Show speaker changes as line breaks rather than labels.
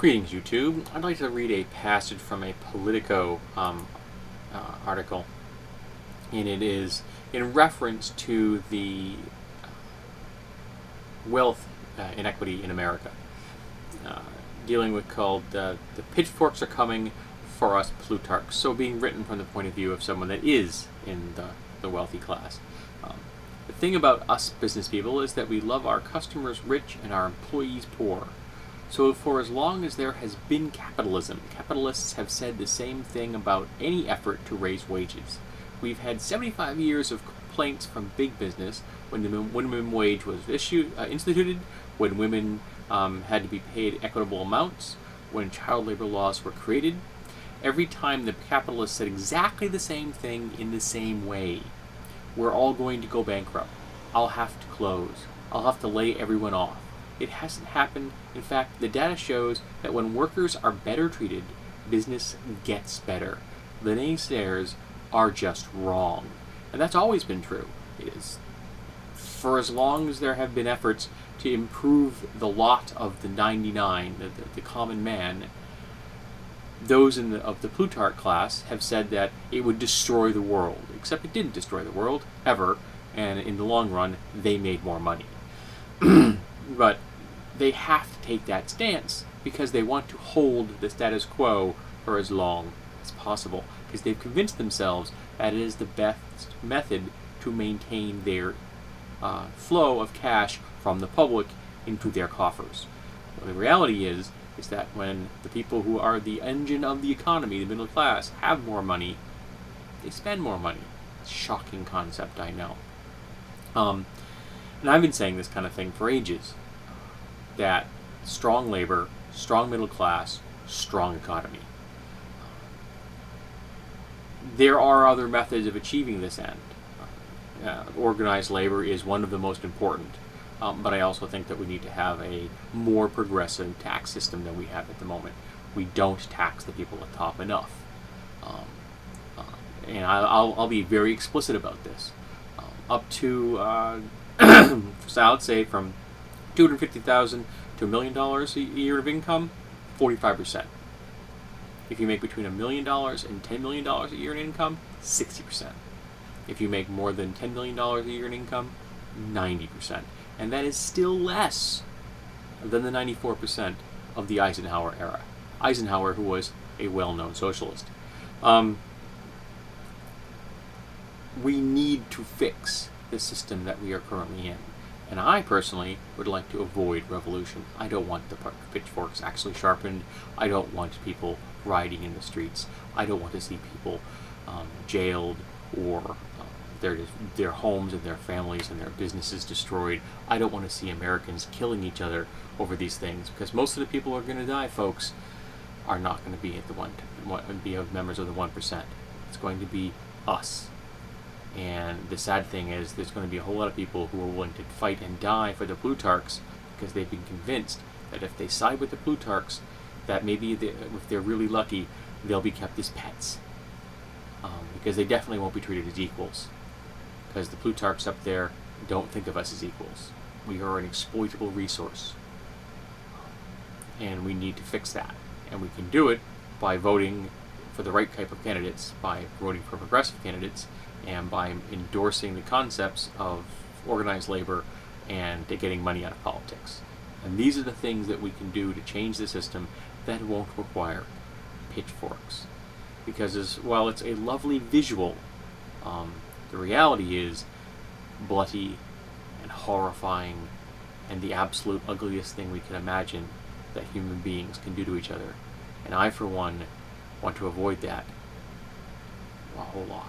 Greetings, YouTube. I'd like to read a passage from a Politico article, and it is in reference to the wealth inequity in America, dealing with called the pitchforks are coming for us plutarchs. So being written from the point of view of someone that is in the wealthy class. The thing about us business people is that we love our customers rich and our employees poor. So for as long as there has been capitalism, capitalists have said the same thing about any effort to raise wages. We've had 75 years of complaints from big business when the minimum wage was instituted, when women had to be paid equitable amounts, when child labor laws were created. Every time the capitalists said exactly the same thing in the same way. We're all going to go bankrupt. I'll have to close. I'll have to lay everyone off. It hasn't happened. In fact, the data shows that when workers are better treated, business gets better. The naysayers are just wrong. And that's always been true. It is. For as long as there have been efforts to improve the lot of the 99, the common man, those of the Plutarch class have said that it would destroy the world. Except it didn't destroy the world, ever, and in the long run, they made more money. But they have to take that stance because they want to hold the status quo for as long as possible, because they've convinced themselves that it is the best method to maintain their flow of cash from the public into their coffers. Well, the reality is that when the people who are the engine of the economy, the middle class, have more money, they spend more money. Shocking concept, I know. And I've been saying this kind of thing for ages, that strong labor, strong middle class, strong economy. There are other methods of achieving this end. Organized labor is one of the most important, but I also think that we need to have a more progressive tax system than we have at the moment. We don't tax the people at the top enough. And I'll be very explicit about this. Up to, so I would say from $250,000 to $1 million a year of income, 45%. If you make between $1 million and $10 million a year in income, 60%. If you make more than $10 million a year in income, 90%. And that is still less than the 94% of the Eisenhower era. Eisenhower, who was a well-known socialist. We need to fix the system that we are currently in. And I personally would like to avoid revolution. I don't want the pitchforks actually sharpened. I don't want people rioting in the streets. I don't want to see people jailed or their homes and their families and their businesses destroyed. I don't want to see Americans killing each other over these things, because most of the people who are going to die, folks, are not going to be members of the 1%. It's going to be us. And the sad thing is there's going to be a whole lot of people who are willing to fight and die for the Plutarchs because they've been convinced that if they side with the Plutarchs, that maybe if they're really lucky, they'll be kept as pets. Because they definitely won't be treated as equals. Because the Plutarchs up there don't think of us as equals. We are an exploitable resource. And we need to fix that. And we can do it by voting for the right type of candidates, by voting for progressive candidates, and by endorsing the concepts of organized labor and getting money out of politics. And these are the things that we can do to change the system that won't require pitchforks. Because while it's a lovely visual, the reality is bloody and horrifying and the absolute ugliest thing we can imagine that human beings can do to each other. And I, for one, want to avoid that a whole lot.